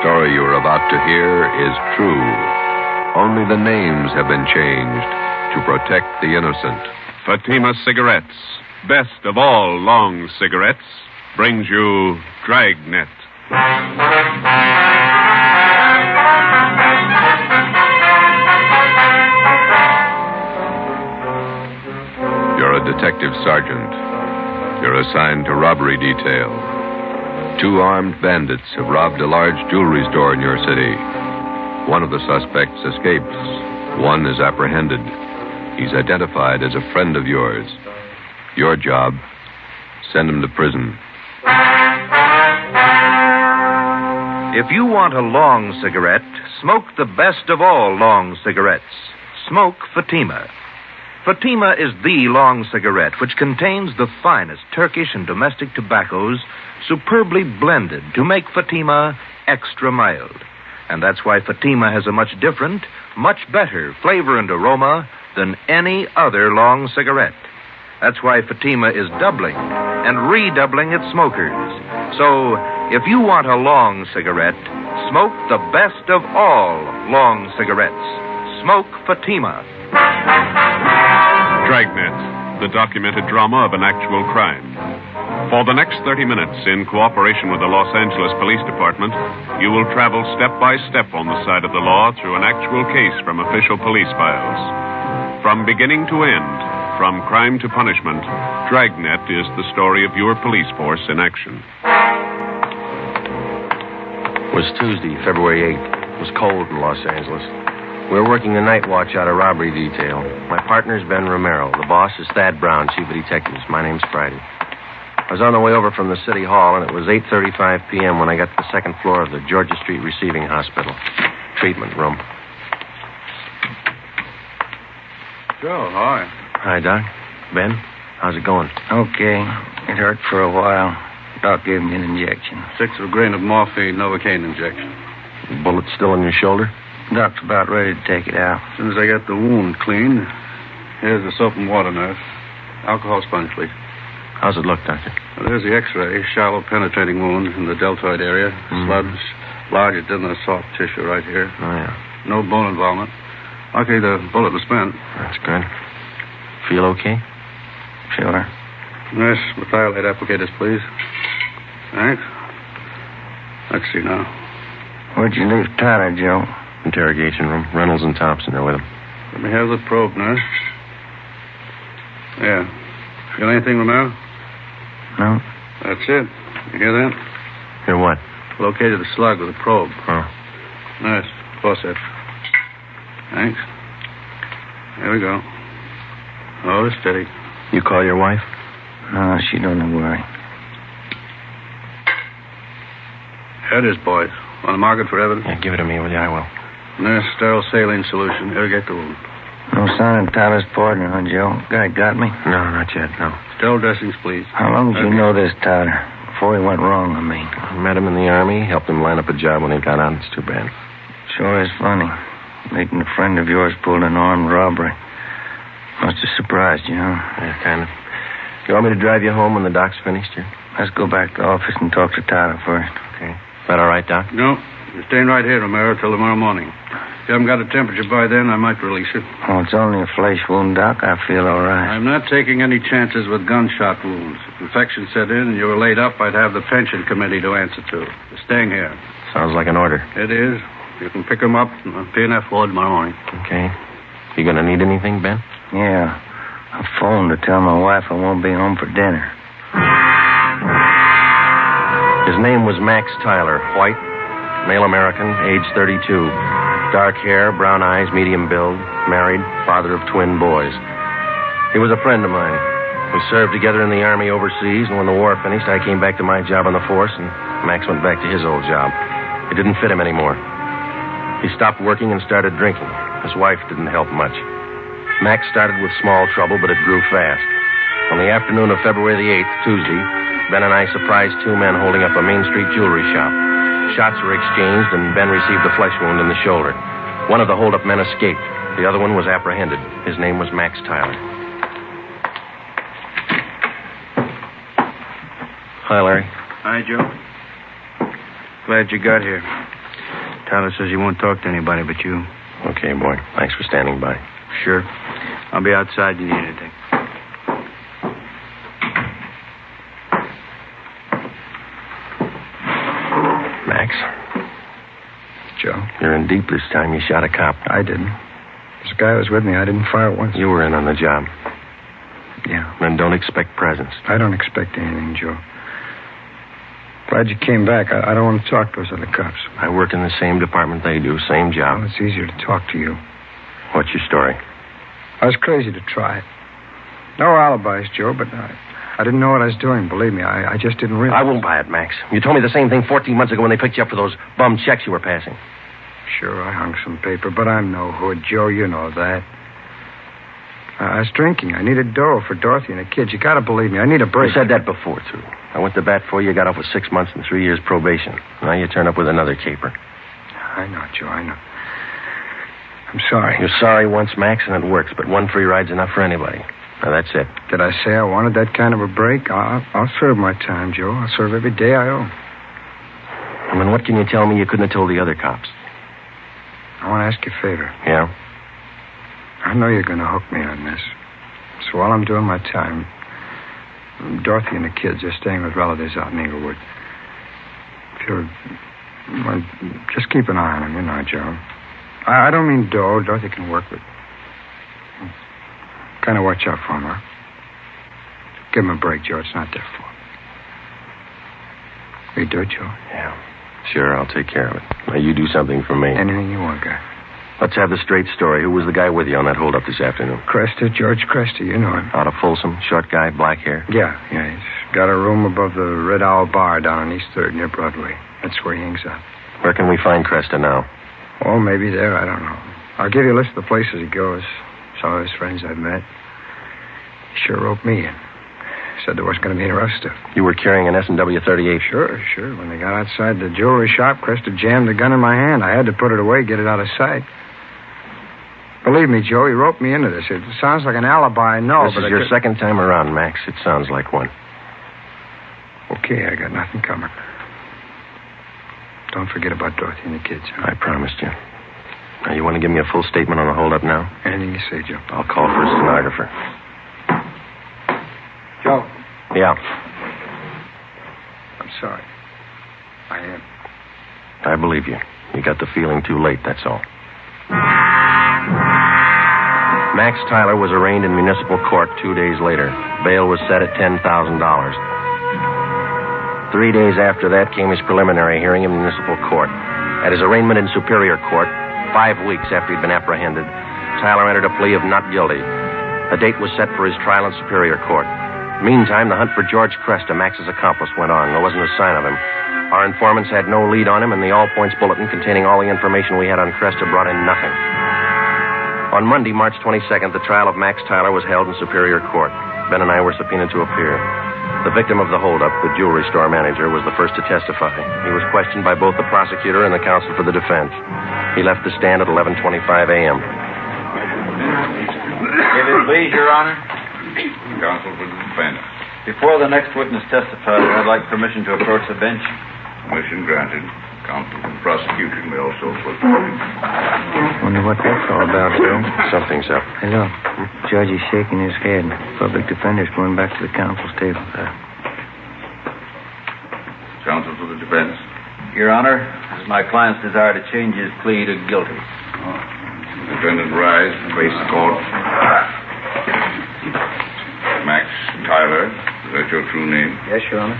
story you are about to hear is true. Only the names have been changed to protect the innocent. Fatima Cigarettes, best of all long cigarettes, brings you Dragnet. You're a detective sergeant. You're assigned to robbery detail. 2 armed bandits have robbed a large jewelry store in your city. One of the suspects escapes. One is apprehended. He's identified as a friend of yours. Your job, send him to prison. If you want a long cigarette, smoke the best of all long cigarettes. Smoke Fatima. Fatima is the long cigarette which contains the finest Turkish and domestic tobaccos superbly blended to make Fatima extra mild. And that's why Fatima has a much different, much better flavor and aroma than any other long cigarette. That's why Fatima is doubling and redoubling its smokers. So, if you want a long cigarette, smoke the best of all long cigarettes. Smoke Fatima. Dragnet, the documented drama of an actual crime. For the next 30 minutes, in cooperation with the Los Angeles Police Department, you will travel step by step on the side of the law through an actual case from official police files. From beginning to end, from crime to punishment, Dragnet is the story of your police force in action. It was Tuesday, February 8th. It was cold in Los Angeles. We were working the night watch out of robbery detail. My partner's Ben Romero. The boss is Thad Brown, chief of detectives. My name's Friday. I was on the way over from the city hall, and it was 8:35 p.m. when I got to the second floor of the Georgia Street Receiving Hospital. Treatment room. Joe, hi. Hi, Doc. Ben, how's it going? Okay. It hurt for a while. Doc gave me an injection. 1/6 of a grain of morphine, Novocaine injection. The bullet's still in your shoulder? Doc's about ready to take it out. As soon as I get the wound cleaned, here's the soap and water, nurse. Alcohol sponge, please. How's it look, Doctor? Well, there's the x-ray. Shallow penetrating wound in the deltoid area. Sludge, larger than the soft tissue right here. Oh, yeah. No bone involvement. Lucky the bullet was spent. That's good. Feel okay? Sure. Nurse, methylate applicators, please. Thanks. Let's see now. Where'd you leave Tyler, Joe? Interrogation room. Reynolds and Thompson are with him. Let me have the probe, nurse. Yeah. Feel anything, Romero? No. That's it. You hear that? Hear what? Located the slug with a probe. Oh. Nice. Forceps. Thanks. There we go. Oh, steady. You call your wife? No, she don't worry. Here it is, boys. Want to mark it for evidence? Yeah, give it to me, will you? I will. Nurse, sterile saline solution. Irrigate the wound. No sign of Tyler's partner, huh, Joe? Guy got me? No, not yet, no. Sterile dressings, please. How long did you know this Tyler? Before he went wrong, I mean. I met him in the Army, helped him line up a job when he got out. It's too bad. Sure is funny. Meeting a friend of yours pulled an armed robbery. Must have surprised you, huh? Yeah, kind of. You want me to drive you home when the doc's finished here? Let's go back to the office and talk to Tyler first. Okay. Is that all right, Doc? No. You're staying right here, Romero, till tomorrow morning. If you haven't got a temperature by then, I might release you. Oh, it's only a flesh wound, Doc. I feel all right. I'm not taking any chances with gunshot wounds. If infection set in and you were laid up, I'd have the pension committee to answer to. You're staying here. Sounds like an order. It is. You can pick them up in the P&F ward tomorrow morning. Okay. You gonna need anything, Ben? Yeah. I phoned to tell my wife I won't be home for dinner. His name was Max Tyler, white, male American, age 32. Dark hair, brown eyes, medium build, married, father of twin boys. He was a friend of mine. We served together in the Army overseas, and when the war finished, I came back to my job on the force, and Max went back to his old job. It didn't fit him anymore. He stopped working and started drinking. His wife didn't help much. Max started with small trouble, but it grew fast. On the afternoon of February the 8th, Tuesday, Ben and I surprised 2 men holding up a Main Street jewelry shop. Shots were exchanged, and Ben received a flesh wound in the shoulder. One of the hold-up men escaped. The other one was apprehended. His name was Max Tyler. Hi, Larry. Hi, Joe. Glad you got here. Tyler says he won't talk to anybody but you. Okay, boy. Thanks for standing by. Sure. I'll be outside if you need anything. Max? Joe? You're in deep this time. You shot a cop. I didn't. This guy was with me. I didn't fire once. You were in on the job. Yeah. Then don't expect presents. I don't expect anything, Joe. Glad you came back. I don't want to talk to those other cops. I work in the same department they do. Same job. Well, it's easier to talk to you. What's your story? I was crazy to try it. No alibis, Joe, but I didn't know what I was doing. Believe me, I just didn't realize. I won't buy it, Max. You told me the same thing 14 months ago when they picked you up for those bum checks you were passing. Sure, I hung some paper, but I'm no hood, Joe. You know that. I was drinking. I needed dough for Dorothy and the kids. You gotta believe me. I need a break. You said that before, too. I went to bat for you. Got off with 6 months and 3 years probation. Now you turn up with another caper. I know, Joe. I know. I'm sorry. You're sorry once, Max, and it works, but one free ride's enough for anybody. Now, that's it. Did I say I wanted that kind of a break? I'll serve my time, Joe. I'll serve every day I owe. I mean, what can you tell me you couldn't have told the other cops? I want to ask you a favor. Yeah? I know you're going to hook me on this. So while I'm doing my time, Dorothy and the kids are staying with relatives out in Inglewood. If you'll... Well, just keep an eye on them, you know, Joe. I don't mean dough. Dorothy can work with... Kind of watch out for them, huh? Give them a break, Joe. It's not their fault. Will you do it, Joe? Yeah. Sure, I'll take care of it. Now, you do something for me. Anything you want, guy. Let's have the straight story. Who was the guy with you on that holdup this afternoon? Cresta, George Cresta. You know him. Out of Folsom, short guy, black hair? Yeah. He's got a room above the Red Owl Bar down on East 3rd near Broadway. That's where he hangs out. Where can we find Cresta now? Oh, maybe there. I don't know. I'll give you a list of the places he goes. Some of his friends I've met. He sure roped me in. Said there wasn't going to be any rough stuff. You were carrying an S&W 38? Sure. When they got outside the jewelry shop, Cresta jammed the gun in my hand. I had to put it away, get it out of sight. Believe me, Joe, he roped me into this. It sounds like an alibi, I know, This is your second time around, Max. It sounds like one. Okay, I got nothing coming. Don't forget about Dorothy and the kids. Huh? I promised you. Now, you want to give me a full statement on the holdup now? Anything you say, Joe. I'll call for a stenographer. Joe. Yeah. I'm sorry. I am. I believe you. You got the feeling too late, that's all. Max Tyler was arraigned in municipal court 2 days later. Bail was set at $10,000. 3 days after that came his preliminary hearing in municipal court. At his arraignment in Superior Court, 5 weeks after he'd been apprehended, Tyler entered a plea of not guilty. A date was set for his trial in Superior Court. Meantime, the hunt for George Cresta, Max's accomplice, went on. There wasn't a sign of him. Our informants had no lead on him, and the all-points bulletin containing all the information we had on Cresta brought in nothing. On Monday, March 22nd, the trial of Max Tyler was held in Superior Court. Ben and I were subpoenaed to appear. The victim of the holdup, the jewelry store manager, was the first to testify. He was questioned by both the prosecutor and the counsel for the defense. He left the stand at 11:25 a.m. If it please, Your Honor. Counsel for the defense. Before the next witness testifies, I'd like permission to approach the bench. Permission granted. Counsel for the prosecution may also approach. Wonder what that's all about, Joe. Something's up. Hello. Judge is shaking his head. Public defender's going back to the counsel's table. Counsel for the defense. Your Honor, it is my client's desire to change his plea to guilty. Defendant rise and face the court. Max Tyler, is that your true name? Yes, Your Honor.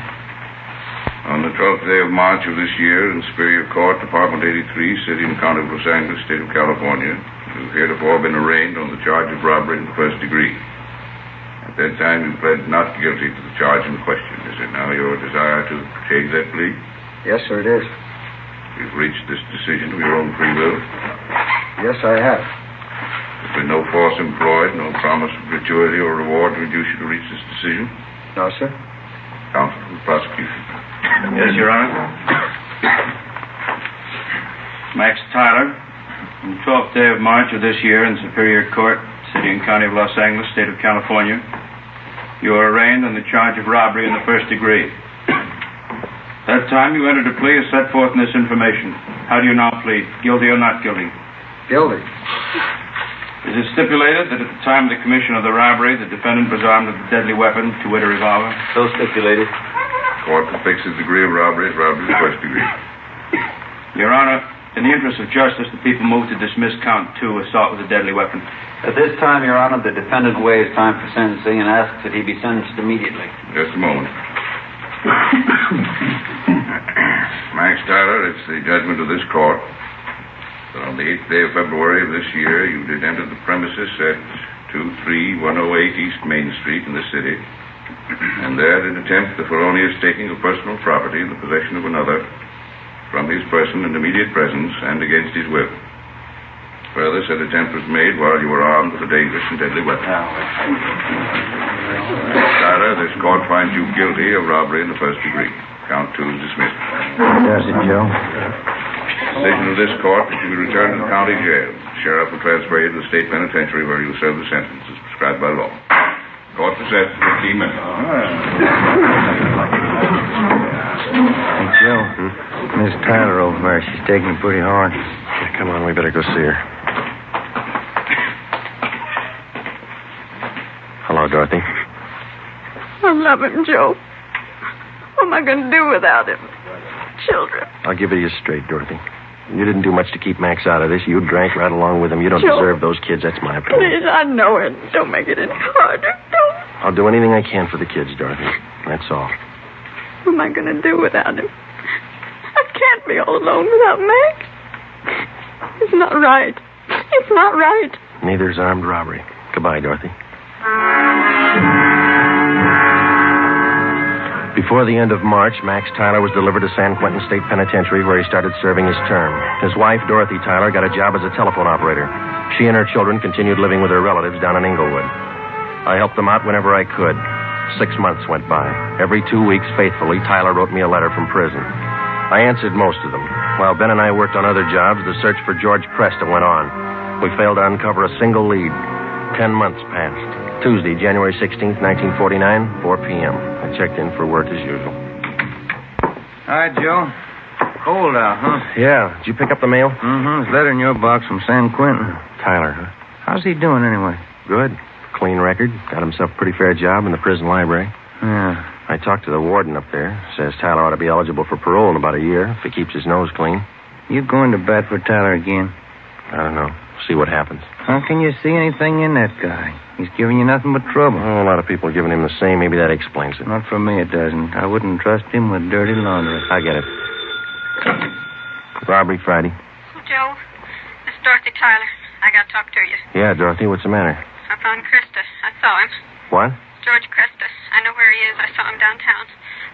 On the 12th day of March of this year, in Superior Court, Department 83, City and County of Los Angeles, State of California, you've heretofore been arraigned on the charge of robbery in the first degree. At that time, you pled not guilty to the charge in question. Is it now your desire to change that plea? Yes, sir, it is. You've reached this decision of your own free will? Yes, I have. There's been no force employed, no promise of gratuity or reward to induce you to reach this decision? No, sir. Counsel for the prosecution. Yes, Your Honor. Max Tyler, on the 12th day of March of this year in Superior Court, City and County of Los Angeles, State of California, you are arraigned on the charge of robbery in the first degree. That time you entered a plea as set forth in this information. How do you now plead? Guilty or not guilty? Guilty. Is it stipulated that at the time of the commission of the robbery, the defendant was armed with a deadly weapon, to wit, a revolver? So stipulated. Court will fix the degree of robbery as robbery of the first degree. Your Honor, in the interest of justice, the people move to dismiss count 2, assault with a deadly weapon. At this time, Your Honor, the defendant waives time for sentencing and asks that he be sentenced immediately. Just a moment. Max Tyler, it's the judgment of this court that on the 8th day of February of this year, you did enter the premises at 23108 East Main Street in the city, and there did attempt the felonious taking of personal property in the possession of another from his person and immediate presence and against his will. Further, said attempt was made while you were armed with a dangerous and deadly weapon. Tyler, this court finds you guilty of robbery in the first degree. Count 2 is dismissed. Does it, Joe? Decision of this court that you be returned to the county jail. Sheriff will transfer you to the state penitentiary where you will serve the sentence as prescribed by law. Court is set for 15 minutes. Hey, Joe. Miss Tyler over there, she's taking it pretty hard. Yeah, come on, we better go see her. Hello, Dorothy. I love him, Joe. What am I going to do without him? Children. I'll give it to you straight, Dorothy. You didn't do much to keep Max out of this. You drank right along with him. You don't Joe, deserve those kids. That's my opinion. Please, I know it. Don't make it any harder. Don't. I'll do anything I can for the kids, Dorothy. That's all. What am I going to do without him? I can't be all alone without Max. It's not right. It's not right. Neither's armed robbery. Goodbye, Dorothy. Before the end of March, Max Tyler was delivered to San Quentin State Penitentiary, where he started serving his term. His wife, Dorothy Tyler, got a job as a telephone operator. She and her children continued living with their relatives down in Inglewood. I helped them out whenever I could. 6 months went by. Every 2 weeks, faithfully, Tyler wrote me a letter from prison. I answered most of them. While Ben and I worked on other jobs, the search for George Cresta went on. We failed to uncover a single lead. 10 months passed. Tuesday, January 16th, 1949, 4 p.m. I checked in for work as usual. Hi, Joe. Cold out, huh? Yeah. Did you pick up the mail? Mm-hmm. There's a letter in your box from San Quentin. Tyler, huh? How's he doing, anyway? Good. Clean record. Got himself a pretty fair job in the prison library. Yeah. I talked to the warden up there. Says Tyler ought to be eligible for parole in about a year if he keeps his nose clean. You going to bat for Tyler again? I don't know. See what happens. How can you see anything in that guy? He's giving you nothing but trouble. Oh, a lot of people are giving him the same. Maybe that explains it. Not for me, it doesn't. I wouldn't trust him with dirty laundry. I get it. Robbery Friday. Joe, this is Dorothy Tyler. I got to talk to you. Yeah, Dorothy, what's the matter? I found Cresta. I saw him. What? George Cresta. I know where he is. I saw him downtown.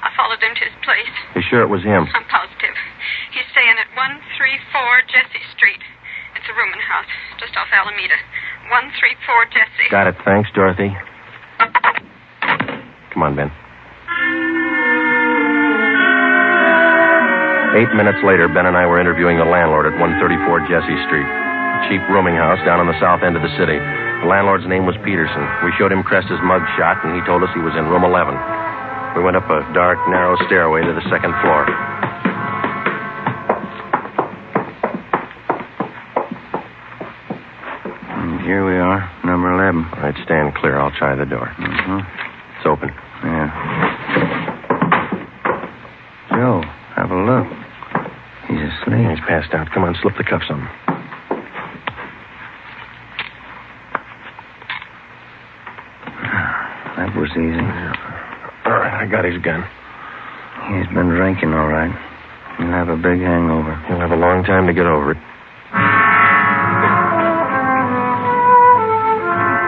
I followed him to his place. You sure it was him? I'm positive. He's staying at 134 Jesse Street. It's a rooming house, just off Alameda. 134 Jesse. Got it. Thanks, Dorothy. Come on, Ben. 8 minutes later, Ben and I were interviewing the landlord at 134 Jesse Street, a cheap rooming house down on the south end of the city. The landlord's name was Peterson. We showed him Cresta's mug shot, and he told us he was in room 11. We went up a dark, narrow stairway to the second floor. Here we are, number 11. All right, stand clear. I'll try the door. Mm-hmm. It's open. Yeah. Joe, have a look. He's asleep. He's passed out. Come on, slip the cuffs on him. That was easy. All right, I got his gun. He's been drinking, all right. He'll have a big hangover. He'll have a long time to get over it.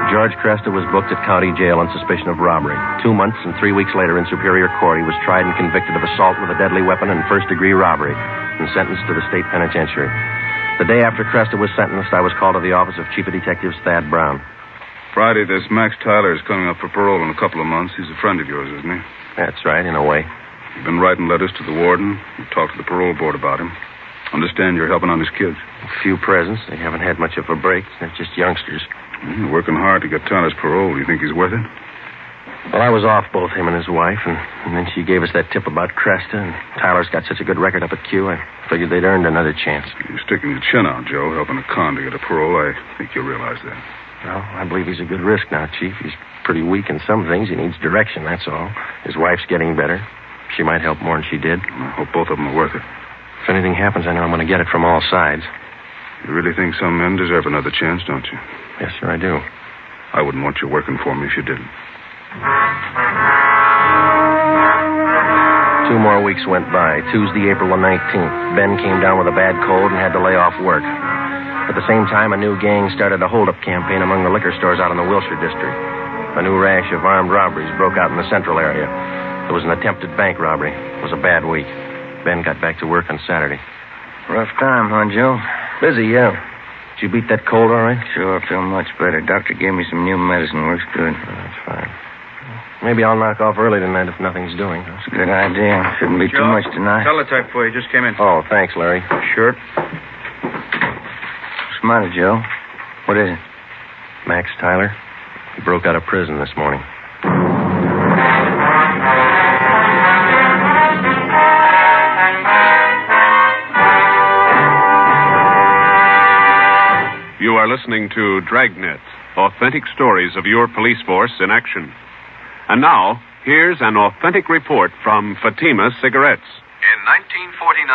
George Cresta was booked at county jail on suspicion of robbery. 2 months and 3 weeks later in Superior Court, he was tried and convicted of assault with a deadly weapon and first-degree robbery and sentenced to the state penitentiary. The day after Cresta was sentenced, I was called to the office of Chief of Detectives Thad Brown. Friday, this Max Tyler is coming up for parole in a couple of months. He's a friend of yours, isn't he? That's right, in a way. You've been writing letters to the warden. You've talked to the parole board about him. Understand you're helping on his kids. A few presents. They haven't had much of a break. They're just youngsters. You're working hard to get Tyler's parole. Do you think he's worth it? Well, I was off both him and his wife, and then she gave us that tip about Cresta, and Tyler's got such a good record up at Q, I figured they'd earned another chance. You're sticking your chin out, Joe, helping a con to get a parole. I think you'll realize that. Well, I believe he's a good risk now, Chief. He's pretty weak in some things. He needs direction, that's all. His wife's getting better. She might help more than she did. I hope both of them are worth it. If anything happens, I know I'm going to get it from all sides. You really think some men deserve another chance, don't you? Yes, sir, I do. I wouldn't want you working for me if you didn't. 2 more weeks went by. Tuesday, April the 19th. Ben came down with a bad cold and had to lay off work. At the same time, a new gang started a hold-up campaign among the liquor stores out in the Wilshire district. A new rash of armed robberies broke out in the central area. There was an attempted bank robbery. It was a bad week. Ben got back to work on Saturday. Rough time, huh, Joe? Busy, yeah. Did you beat that cold all right? Sure, I feel much better. Doctor gave me some new medicine. Works good. Oh, that's fine. Maybe I'll knock off early tonight if nothing's doing. That's a good idea. Shouldn't be too much tonight. Teletype for you. Just came in. Oh, thanks, Larry. Sure. What's the matter, Joe? What is it? Max Tyler. He broke out of prison this morning. You are listening to Dragnet, authentic stories of your police force in action. And now, here's an authentic report from Fatima Cigarettes. In 1949,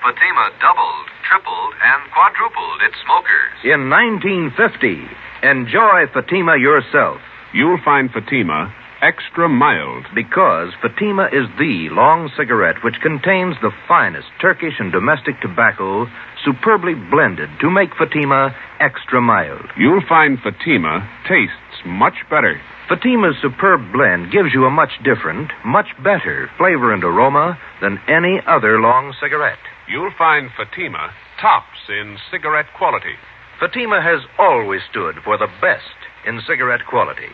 Fatima doubled, tripled, and quadrupled its smokers. In 1950, enjoy Fatima yourself. You'll find Fatima extra mild. Because Fatima is the long cigarette which contains the finest Turkish and domestic tobacco superbly blended to make Fatima extra mild. You'll find Fatima tastes much better. Fatima's superb blend gives you a much different, much better flavor and aroma than any other long cigarette. You'll find Fatima tops in cigarette quality. Fatima has always stood for the best in cigarette quality.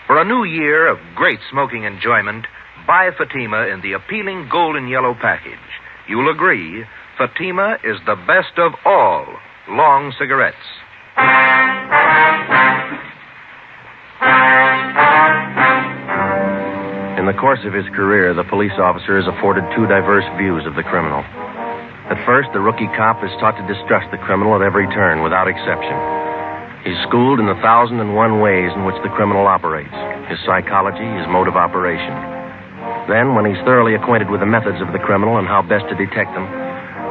For a new year of great smoking enjoyment, buy Fatima in the appealing golden yellow package. You'll agree, Fatima is the best of all long cigarettes. In the course of his career, the police officer is afforded 2 diverse views of the criminal. At first, the rookie cop is taught to distrust the criminal at every turn, without exception. He's schooled in the 1,001 ways in which the criminal operates, his psychology, his mode of operation. Then, when he's thoroughly acquainted with the methods of the criminal and how best to detect them,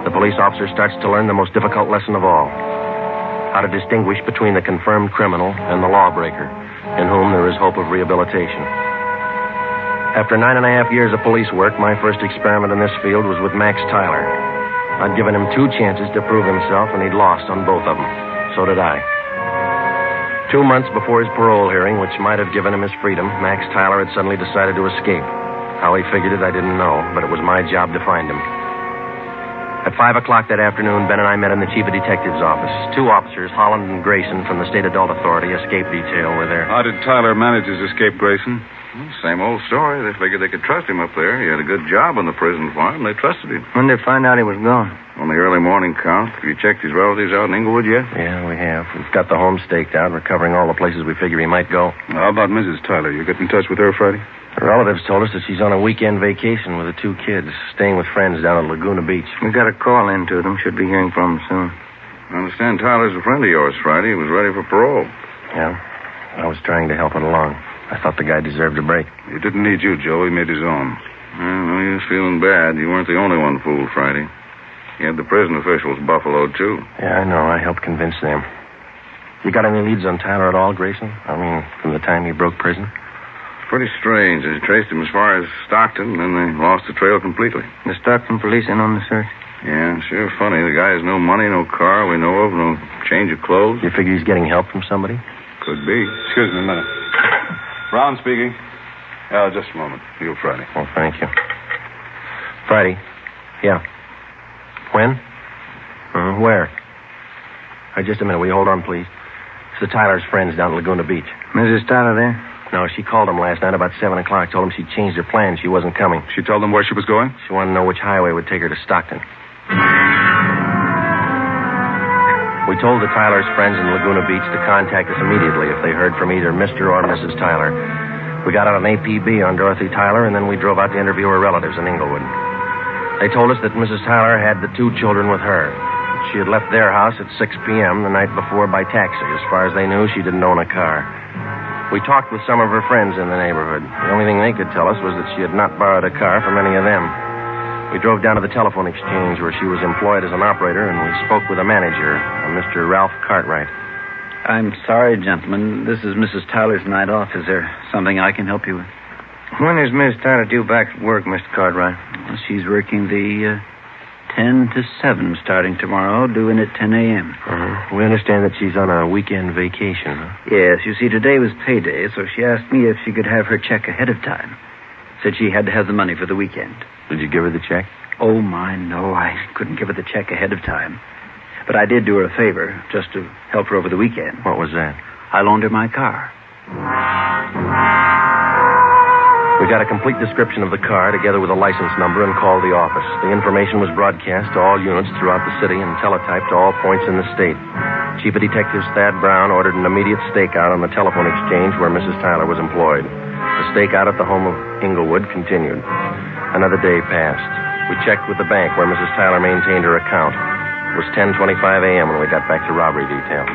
the police officer starts to learn the most difficult lesson of all: how to distinguish between the confirmed criminal and the lawbreaker, in whom there is hope of rehabilitation. After 9.5 years of police work, my first experiment in this field was with Max Tyler. I'd given him 2 chances to prove himself, and he'd lost on both of them. So did I. 2 months before his parole hearing, which might have given him his freedom, Max Tyler had suddenly decided to escape. How he figured it, I didn't know, but it was my job to find him. At 5 o'clock that afternoon, Ben and I met in the chief of detective's office. 2 officers, Holland and Grayson, from the State Adult Authority escape detail, were there. How did Tyler manage his escape, Grayson? Same old story. They figured they could trust him up there. He had a good job on the prison farm. They trusted him. When did they find out he was gone? On the early morning count. Have you checked his relatives out in Inglewood yet? Yeah, we have. We've got the home staked out. We're covering all the places we figure he might go. How about Mrs. Tyler? You get in touch with her, Friday? Her relatives told us that she's on a weekend vacation with the 2 kids, staying with friends down at Laguna Beach. We got a call in to them. Should be hearing from them soon. I understand Tyler's a friend of yours, Friday. He was ready for parole. Yeah, I was trying to help it along. I thought the guy deserved a break. He didn't need you, Joe. He made his own. Well, he was feeling bad. You weren't the only one fooled, Friday. He had the prison officials buffaloed, too. Yeah, I know. I helped convince them. You got any leads on Tyler at all, Grayson? I mean, from the time he broke prison? Pretty strange. They traced him as far as Stockton, and then they lost the trail completely. The Stockton police in on the search? Yeah, sure funny. The guy has no money, no car we know of, no change of clothes. You figure he's getting help from somebody? Could be. Excuse me a minute. Brown speaking. Just a moment. You, Friday. Oh, thank you. Friday? Yeah. When? Where? Just a minute. Will you hold on, please? It's the Tyler's friends down at Laguna Beach. Mrs. Tyler there? No, she called him last night about 7 o'clock. Told him she'd changed her plans. She wasn't coming. She told them where she was going? She wanted to know which highway would take her to Stockton. We told the Tyler's friends in Laguna Beach to contact us immediately if they heard from either Mr. or Mrs. Tyler. We got out an APB on Dorothy Tyler, and then we drove out to interview her relatives in Inglewood. They told us that Mrs. Tyler had the 2 children with her. She had left their house at 6 p.m. the night before by taxi. As far as they knew, she didn't own a car. We talked with some of her friends in the neighborhood. The only thing they could tell us was that she had not borrowed a car from any of them. We drove down to the telephone exchange where she was employed as an operator, and we spoke with a manager, a Mr. Ralph Cartwright. I'm sorry, gentlemen. This is Mrs. Tyler's night off. Is there something I can help you with? When is Miss Tyler due back at work, Mr. Cartwright? Well, she's working the 10 to 7 starting tomorrow, due in at 10 a.m. Uh-huh. We understand that she's on a weekend vacation, huh? Yes, you see, today was payday, so she asked me if she could have her check ahead of time. Said she had to have the money for the weekend. Did you give her the check? Oh, my, no. I couldn't give her the check ahead of time. But I did do her a favor, just to help her over the weekend. What was that? I loaned her my car. We got a complete description of the car, together with a license number, and called the office. The information was broadcast to all units throughout the city and teletyped to all points in the state. Chief of Detectives Thad Brown ordered an immediate stakeout on the telephone exchange where Mrs. Tyler was employed. The stakeout at the home of Inglewood continued. Another day passed. We checked with the bank where Mrs. Tyler maintained her account. It was 10:25 a.m. when we got back to robbery detail.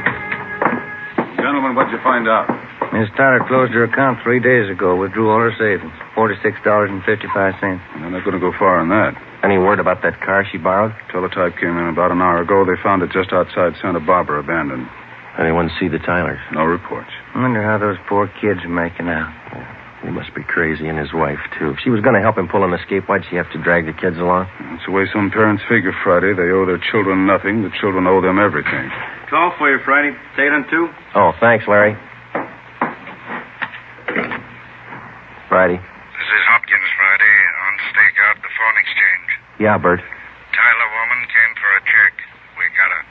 Gentlemen, what'd you find out? Miss Tyler closed her account 3 days ago, withdrew all her savings, $46.55. They're not going to go far on that. Any word about that car she borrowed? Teletype came in about an hour ago. They found it just outside Santa Barbara, abandoned. Anyone see the Tylers? No reports. I wonder how those poor kids are making out. He must be crazy, and his wife, too. If she was going to help him pull an escape, why'd she have to drag the kids along? That's the way some parents figure, Friday. They owe their children nothing. The children owe them everything. Call for you, Friday. Take it on 2. Oh, thanks, Larry. Friday. This is Hopkins, Friday, on stakeout the phone exchange. Yeah, Bert. Tyler woman came for a check. We got her.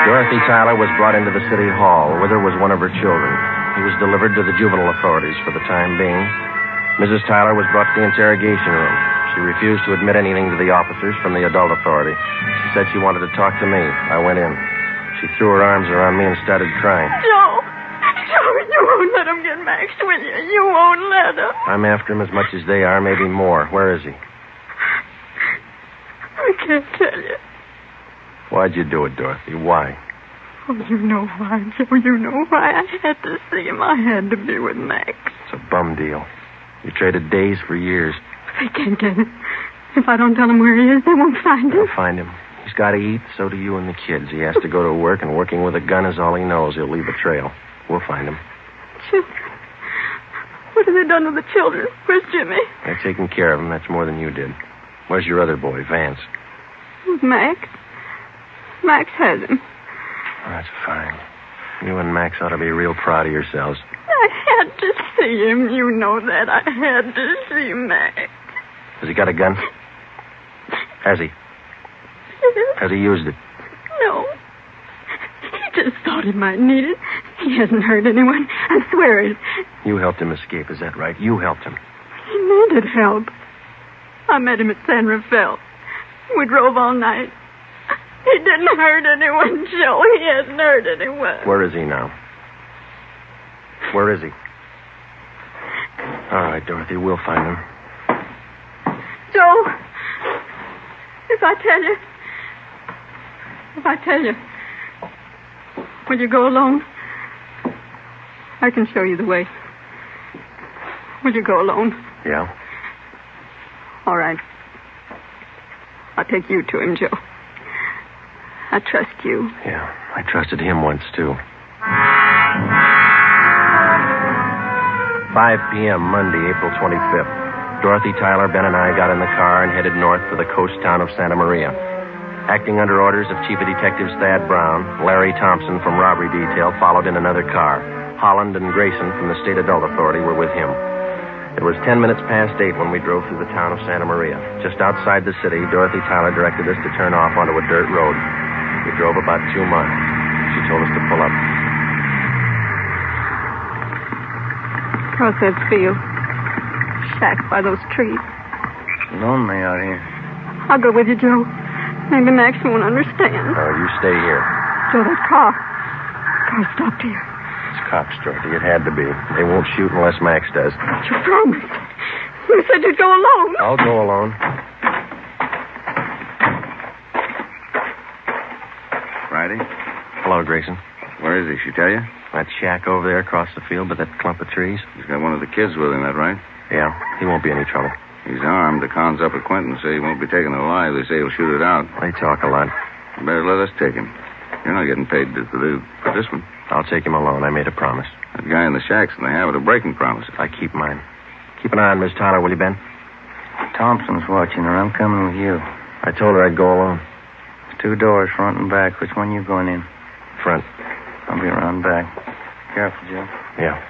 Dorothy Tyler was brought into the city hall. With her was one of her children. He was delivered to the juvenile authorities for the time being. Mrs. Tyler was brought to the interrogation room. She refused to admit anything to the officers from the adult authority. She said she wanted to talk to me. I went in. She threw her arms around me and started crying. Joe, you won't let him get Max, will you? You won't let him. I'm after him as much as they are, maybe more. Where is he? I can't tell you. Why'd you do it, Dorothy? Why? Oh, you know why, Joe. You know why. I had to see him. I had to be with Max. It's a bum deal. You traded days for years. They can't get him. If I don't tell them where he is, they won't find him. They'll find him. He's got to eat, so do you and the kids. He has to go to work, and working with a gun is all he knows. He'll leave a trail. We'll find him. Children? What have they done with the children? Where's Jimmy? They're taking care of him. That's more than you did. Where's your other boy, Vance? Max. Max has him. That's fine. You and Max ought to be real proud of yourselves. I had to see him. You know that. I had to see Max. Has he got a gun? Has he? Has he used it? No. He just thought he might need it. He hasn't hurt anyone. I swear it. You helped him escape, is that right? You helped him. He needed help. I met him at San Rafael. We drove all night. He didn't hurt anyone, Joe. He hasn't hurt anyone. Where is he now? Where is he? All right, Dorothy, we'll find him. Joe, if I tell you, will you go alone? I can show you the way. Will you go alone? Yeah. All right. I'll take you to him, Joe. I trust you. Yeah, I trusted him once, too. 5 p.m., Monday, April 25th. Dorothy Tyler, Ben, and I got in the car and headed north for the coast town of Santa Maria. Acting under orders of Chief of Detectives Thad Brown, Larry Thompson from Robbery Detail followed in another car. Holland and Grayson from the State Adult Authority were with him. It was 10 minutes past 8 when we drove through the town of Santa Maria. Just outside the city, Dorothy Tyler directed us to turn off onto a dirt road. We drove about 2 miles. She told us to pull up. How's that feel? Shack by those trees. Lonely out here. I'll go with you, Joe. Maybe Max won't understand. You stay here. Joe, that car car stopped here. It's cops, Dorothy. It had to be. They won't shoot unless Max does. But you promised. You said you'd go alone. I'll go alone. Friday? Hello, Grayson. Where is he? She tell you? That shack over there across the field by that clump of trees. He's got one of the kids with him, that right? Yeah, he won't be any trouble. He's armed. The cons up at Quentin say he won't be taken alive. They say he'll shoot it out. They talk a lot. You better let us take him. You're not getting paid for this one. I'll take him alone. I made a promise. That guy in the shack's in the habit of breaking promises. I keep mine. Keep an eye on Miss Tyler, will you, Ben? Thompson's watching her. I'm coming with you. I told her I'd go alone. There's 2 doors, front and back. Which one you going in? Front. I'll be around back. Careful, Joe. Yeah.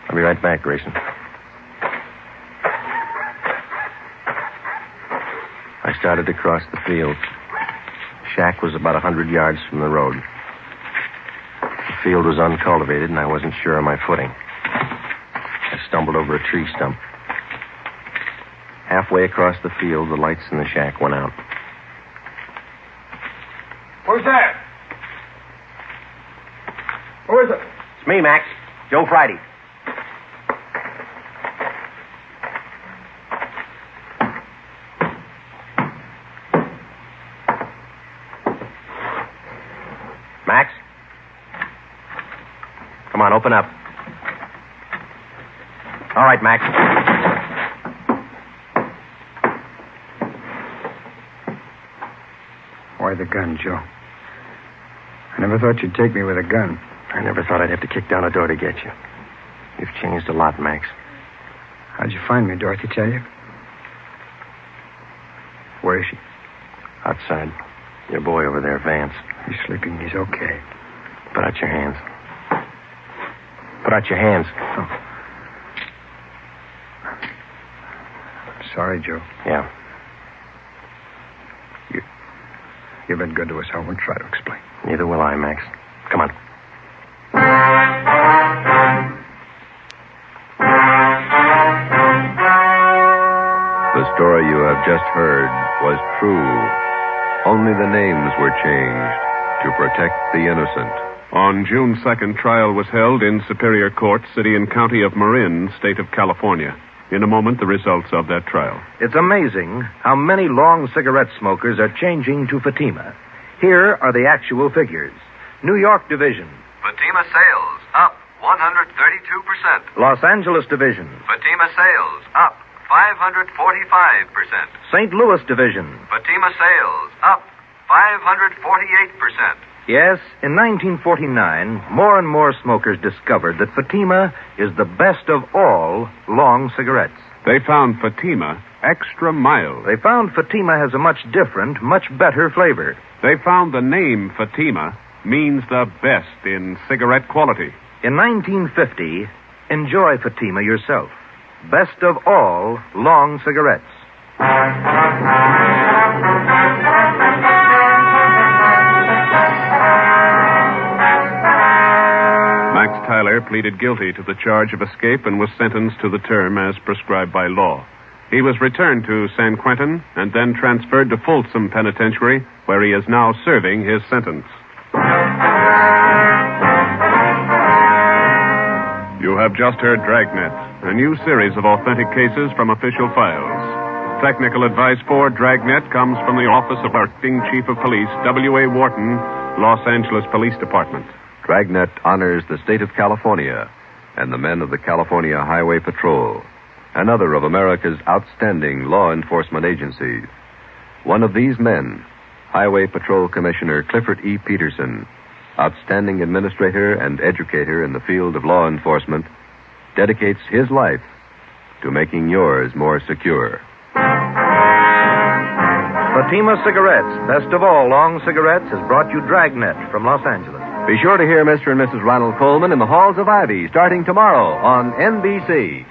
I'll be right back, Grayson. I started to cross the field. The shack was about 100 yards from the road. The field was uncultivated, and I wasn't sure of my footing. I stumbled over a tree stump. Halfway across the field, the lights in the shack went out. Who's that? Who is it? It's me, Max. Joe Friday. Max? Come on, open up. All right, Max. Why the gun, Joe? I never thought you'd take me with a gun. I never thought I'd have to kick down a door to get you. You've changed a lot, Max. How'd you find me, Dorothy tell you? Where is she? Outside. Your boy over there, Vance. He's sleeping. He's okay. Put out your hands. Put out your hands. Oh. I'm sorry, Joe. Yeah. You've been good to us. I won't try to explain. Neither will I, Max. Come on. The story you have just heard was true. Only the names were changed to protect the innocent. On June 2nd, trial was held in Superior Court, City and County of Marin, State of California. In a moment, the results of that trial. It's amazing how many long cigarette smokers are changing to Fatima. Here are the actual figures. New York Division. Fatima sales up 132%. Los Angeles Division. Fatima sales up 545%. St. Louis Division. Fatima sales up 548%. Yes, in 1949, more and more smokers discovered that Fatima is the best of all long cigarettes. They found Fatima extra mild. They found Fatima has a much different, much better flavor. They found the name Fatima means the best in cigarette quality. In 1950, enjoy Fatima yourself. Best of all long cigarettes. Max Tyler pleaded guilty to the charge of escape and was sentenced to the term as prescribed by law. He was returned to San Quentin and then transferred to Folsom Penitentiary, where he is now serving his sentence. You have just heard Dragnet, a new series of authentic cases from official files. Technical advice for Dragnet comes from the Office of Acting Chief of Police, W.A. Wharton, Los Angeles Police Department. Dragnet honors the state of California and the men of the California Highway Patrol, another of America's outstanding law enforcement agencies. One of these men, Highway Patrol Commissioner Clifford E. Peterson, outstanding administrator and educator in the field of law enforcement, dedicates his life to making yours more secure. Fatima Cigarettes, best of all long cigarettes, has brought you Dragnet from Los Angeles. Be sure to hear Mr. and Mrs. Ronald Coleman in the Halls of Ivy starting tomorrow on NBC.